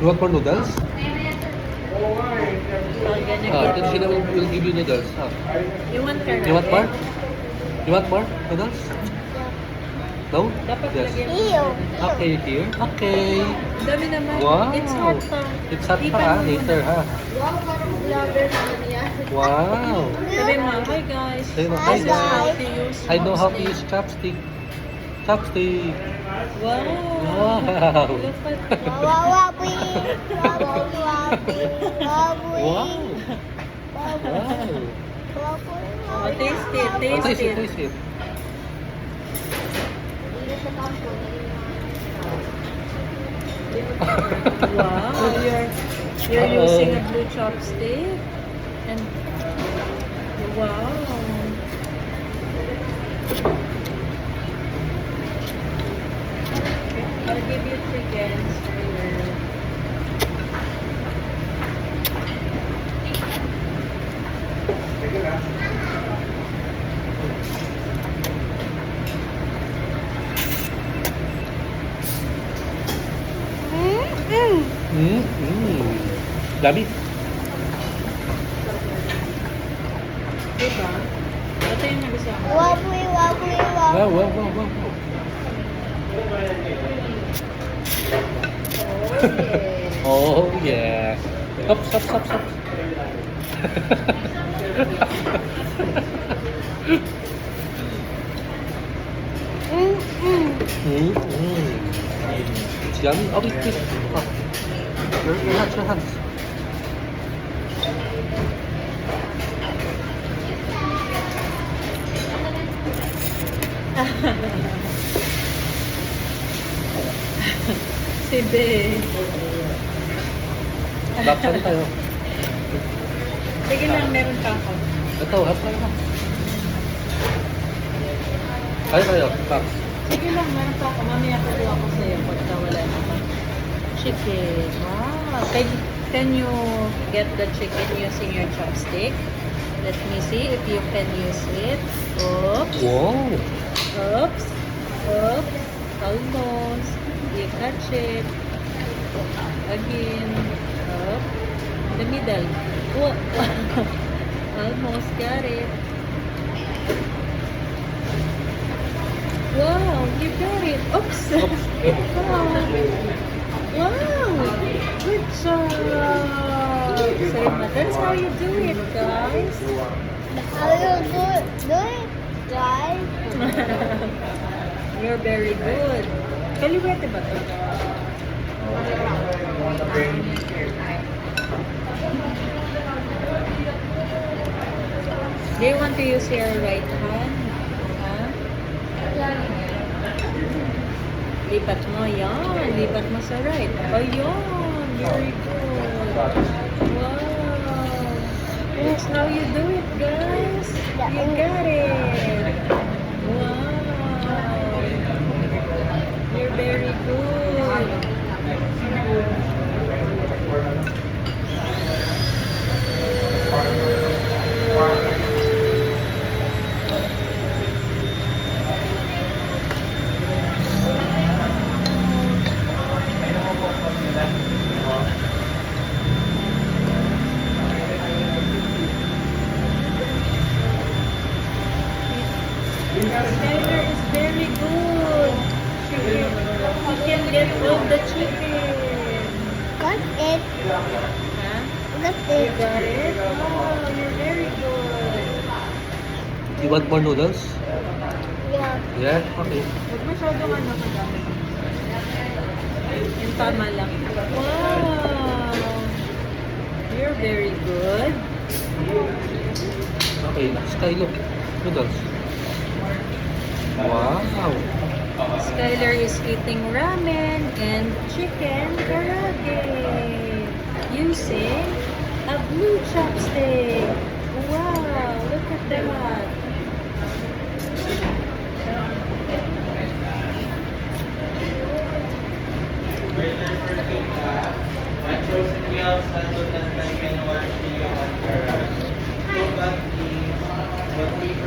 You want more noodles? Then Sheena will give you noodles. You want karate? You want more? You want more noodles? No? Dapat Yes. lagyan mo. Ew. Okay, here. Okay. Ang dami naman. Wow. It's hot pa. It's hot Ipan pa, mo later, muna. ha? Wow, parang vlogger naman yan. Wow. Sabi mo, hi guys. Say mo, hi, This is how guys. to use I know how to chopstick. use chopstick. Chopstick. Wow. Wow. Look at Wawawabi. Wawawabi. Wawabi. Wow. Wawabi. Wow. Oh, taste it, Oh, taste taste it, it. taste it. Wow, you're Uh-oh. using a blue chopstick. And wow. I'll give you chickens for your Dami. diba? Ito yung nabisa mo. Wabi, wabi, Wow, wabi. wow, wow, wow. Oh, Oh, yeah. Stop, stop, stop, stop. It's yummy. Oh, eat this. Oh. Your hands, your hands. si Be. Baksan tayo. Sige lang, meron pa ako. Ito, hap tayo na. Tayo tayo, Pax. Sige lang, meron pa ako. Mamaya kukuha ko sa'yo pagka wala na. Chicken. Wow. Can you get the chicken using your chopstick? Let me see if you can use it. Oops. Wow. Oops. Oops. Almost. You touch it. Again. Up. The middle. Whoa. Almost got it. Wow, you got it. Oops. Wow. Good job. Sarima, that's how you do it, guys. How you do it, guys? You're very good. Kaliwete ba ito? Do you want to use your right hand? Huh? Lipat mo, yan. Lipat mo sa right. Ayun. Very good. Wow. That's how you do it, guys. You got it. Wow. You're very good. Skylar is very good. She can get all the chicken. Got it. Huh? Got You it. got it? Oh, you're very good. You want more noodles? Yeah. Yeah? Okay. Huwag masyadong ano madami. Yung tama lang. Wow! You're very good. Okay, Sky, look. Noodles. Wow. Skylar is eating ramen and chicken karaage using a blue chopstick. Wow! Look at that.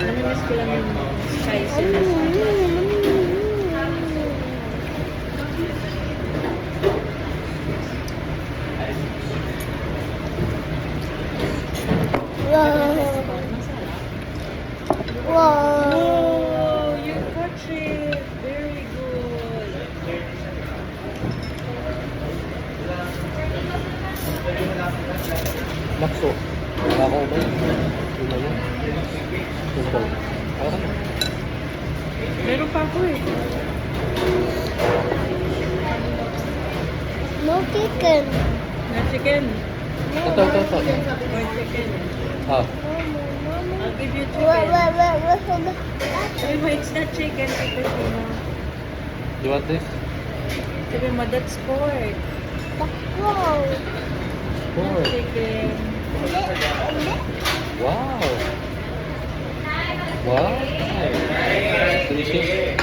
Namimiss ko lang yung spicy na Wow. Oh, you catch it. Very good. Lakso. Wala ko ba? Yun na yun. Yun ba? Ako na. Meron pa ako eh. No chicken. Na chicken. Ito. More chicken. Ah. I'll give you Wait, chicken. wait. Wait, it's not chicken. Filipino. You want this? Sabi mo, that's pork. Wow. Not Pork. chicken. Wow. Wow. Delicious.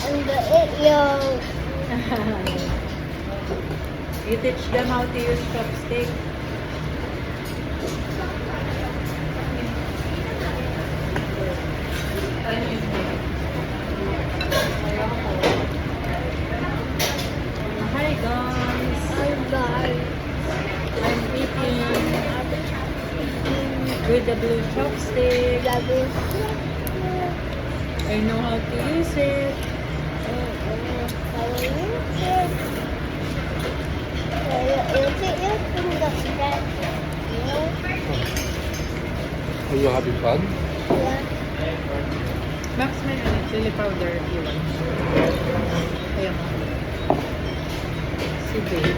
And the egg yolk. You teach them how to use chopstick. Hi guys, Bye. I'm eating with the blue chopstick. I know how to use it. Are you having fun? Max, may chili powder if you want. Ayan. Si Babe.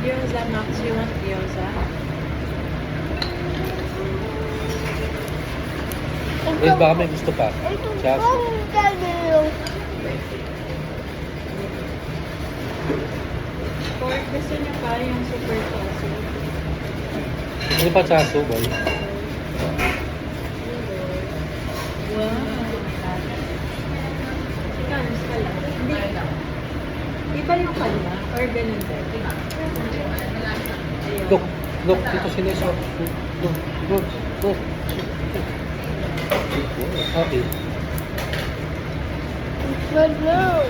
Gyoza, Max, you want gyoza? Liz, baka may gusto pa. Chas. Pork, gusto niyo pa yung super saucy? Ano pa chaso, boy? Wow. Ikanos ka lang? Hindi. Iba yung kanya? Or ganun din? Ayun. Look, dito si Liz. Look. Okay. But no.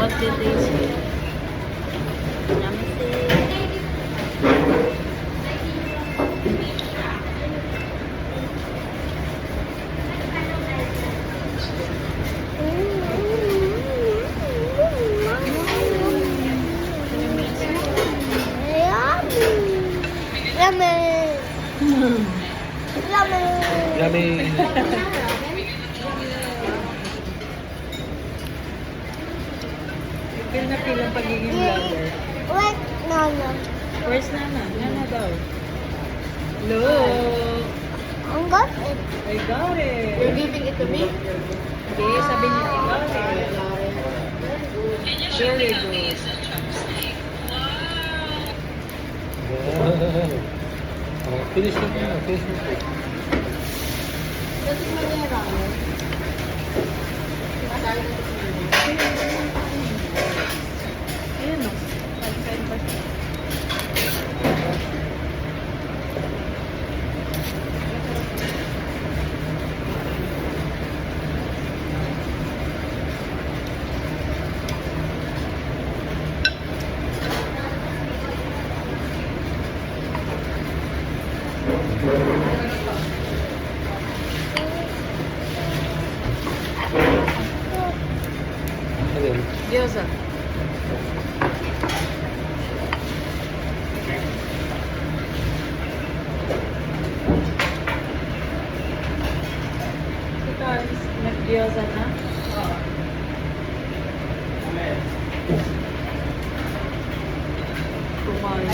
What did they say? Namaste. Yummy. Feel na feel ang pagiging vlogger. Wait, no. Where's Nana? Nana daw. Look! I got it. I got it! You're giving it to me? Hindi, sabi niya, I got it. Very good. Wow. Oh, finish it na. Finish it. That's my ramen. Ayan o. Kain pa siya. Ano yun? Gyoza. Guys, nag-gyoza na. Kumain.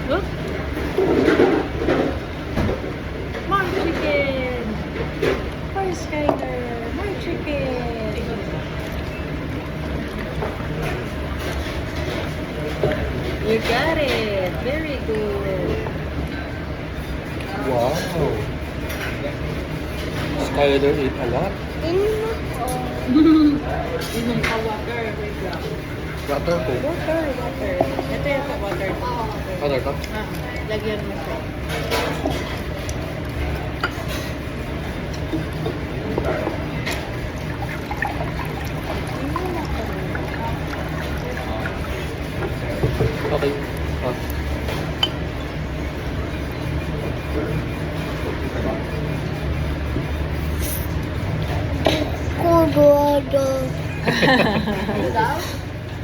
Look. More chicken. More Skyler. More chicken. You got it. Very good. Wow. Skyler ate a lot. Inom ka water. Wait lang. Water ko. Water. Ito yung water. Water ka? Lagyan mo ko. Okay. Ah.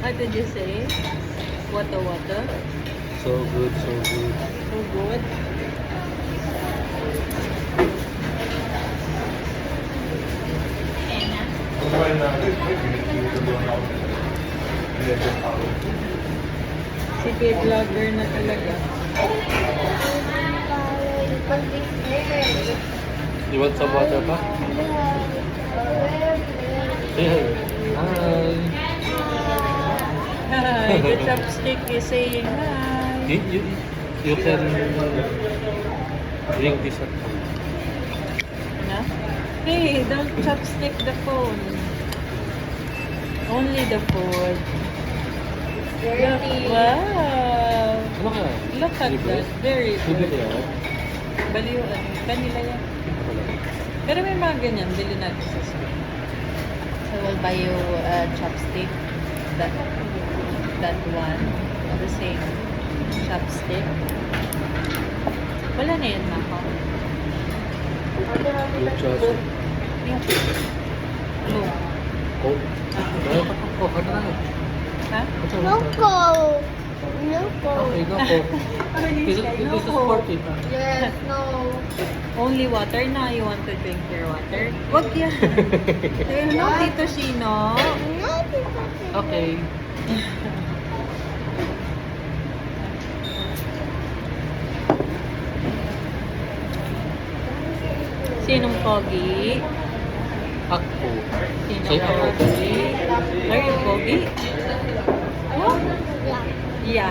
What did you say? Water. So good, so good. So good. Si Kate vlogger na talaga. You want some water pa? Yeah. Hi. Hi, the chopstick is saying hi. You can drink this at home. No? Hey, don't chopstick the phone. Only the food. Look, wow. Ano ka? Look at Libre? that. Very Libre good. kaya? Baliw, kanila yan. Pero may mga ganyan. Bili natin sa store. I will buy you a chopstick. That one. The same chopstick. Wala na yan, Mako. Good choice. No. Coke? Ano pa ka? Coke? Ano na? Ha? Loco. Okay, no Coke. This is sporty. Yes, no. Only water na. You want to drink your water? Wag yan. No, Tito Shino. Okay. Sinong pogi? Ako. Sinong Say ako. pogi? Are you pogi? What? Yeah. Yeah.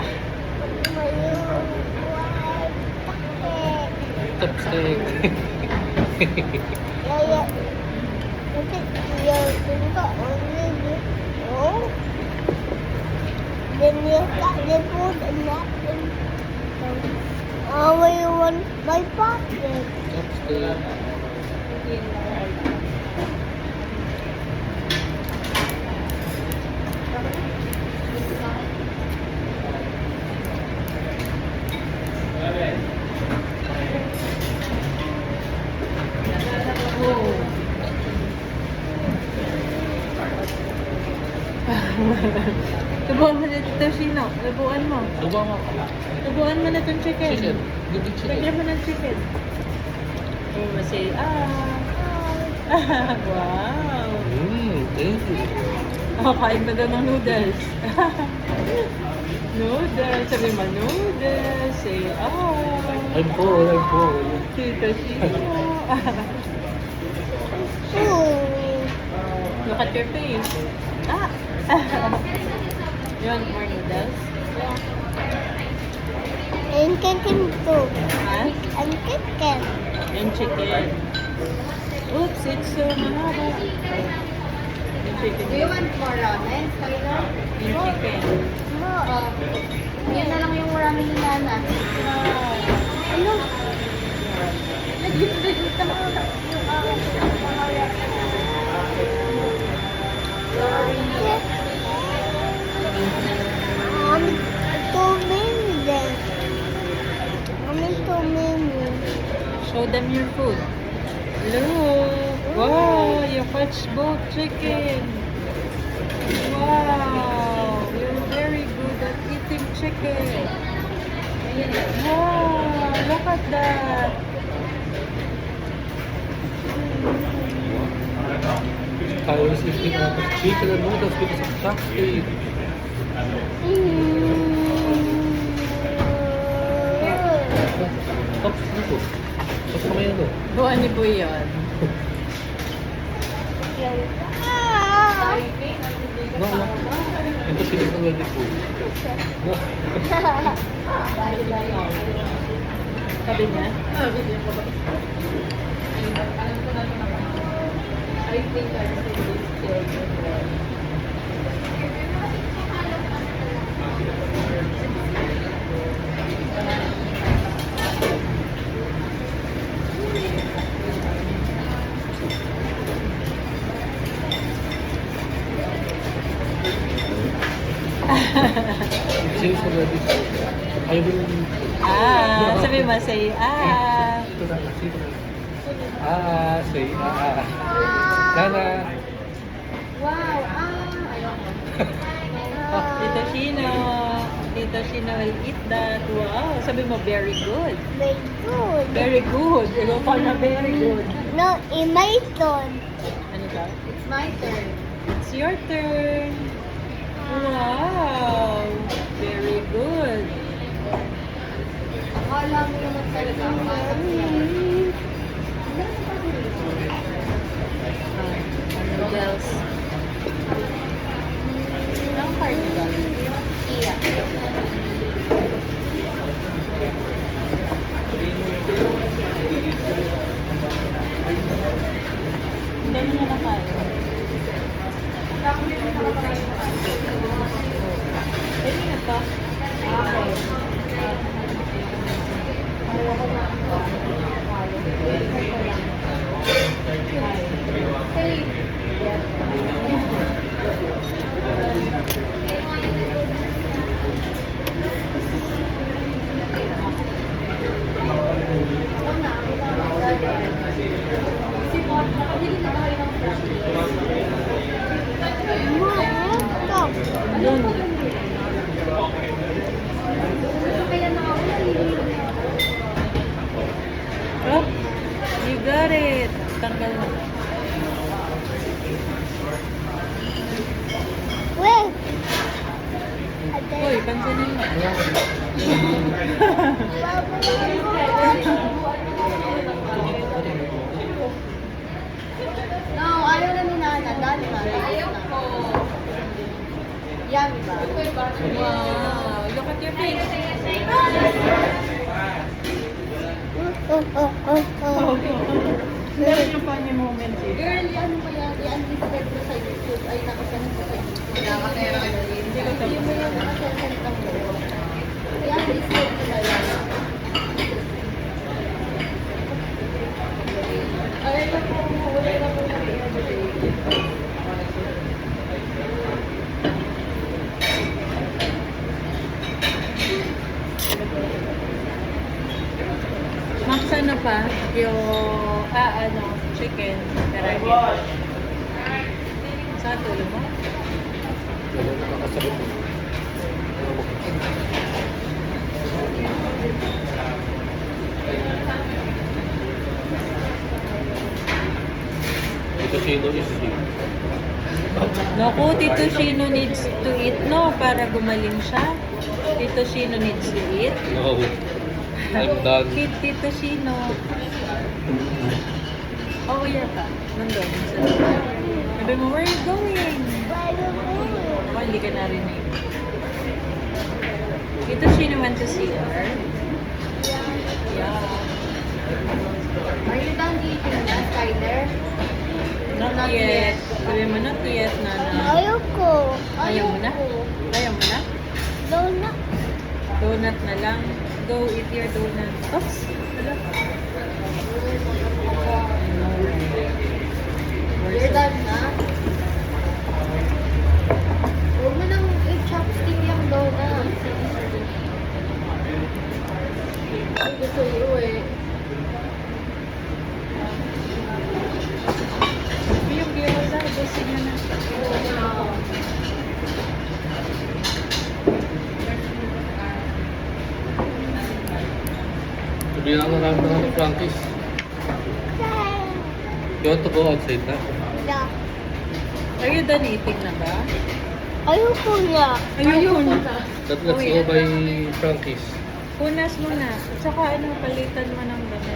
Chopstick. Then you got the food and nothing. Oh, you want my pocket? Chopstick. Tubuan mo na Tito Shino. Tubuan mo. Suba mo. Tubuan mo na itong chicken. Chicken. Good chicken. Lagyan mo ng chicken. Oh, say, wow. Thank you. Oh, kain na daw ng noodles. Noodles. Sabi mo, noodles. Say, I'm full, I'm full. Tito Shino. Look at your face. You want more noodles? And chicken too. Huh? And chicken. And chicken. Oops, it's so mahaba. And chicken. Do you want more ramen, Skylar? And chicken. No. Yan na lang yung ramen ni Nana. Ano? Nag-git-git ka na. Too many then. Too many. Show them your food. Look. Wow, you catch both chicken. Wow, you're very good at eating chicken. Wow, look at that. Tyrus is eating chicken and noodles because of chopstick. Oops, dito. Tapos kamay ano? Buwan ni Boy yun. No, no. Ito sila sa ready food. No. Sabi niya? Video ko ba? I think I see this children. Sila sa ready food. I will... Sabi mo, say, Dito na, dito na. Say, Nana. Wow, Tito Shino. Tito Shino will eat that. Wow, sabi mo, very good. very good. Very good. Ikaw pa na very good. No, in my turn. Ano ka? It's my turn. It's your turn. Wow, very good. Akala mo naman talaga ang Noodles. Ang card ba? Iya. Ang dami na na kayo. Pwede na pa. Oh, you got it. Tanggal na. Wait. Uy, pansinin mo. No, ayaw na ni Nana. Dali na. Ayaw ko. Yummy ba? Wow, look at your face. Dami yung funny moment eh. Girl, ano ba yan? I-unlisted ko sa YouTube. Ay, nakasanin ko sa YouTube. Hindi ko tapos. Hindi mo yung nakasanin lang mo. I-unlisted ko na yan. Ay, na po. Wala na po na Max, ano pa? Yung, chicken. Karagin. Saan tulog mo? Wala na nakasabit. Ito sino is here. Naku, Tito Shino needs to eat, no? Para gumaling siya. Tito Shino needs to eat. No. I'm done. Tito Shino. Oh, yeah ka. Nandun. Sabi mo, where are you going? Oh, hindi ka narinig. Tito Shino went to see her. Yeah. Are you done eating na, Skyler? Not yet. Sabi mo, not yet, Nana. Ayaw ko. Ayaw mo na? Ayaw mo na? Donut. Donut na lang. Go eat your donut. Oops. Wala. You're done na? Huwag mo nang i-chopstick yung donut. Ay, gusto iyo eh. Yung gyoza, gusto niya na. Sabihin ako namin ng Frankie's. You want to go outside na? Yeah. Are you done eating na ba? Ayoko na. Ayoko na. Let's go by Frankie's. Punas mo na. At saka ano, palitan mo ng damit.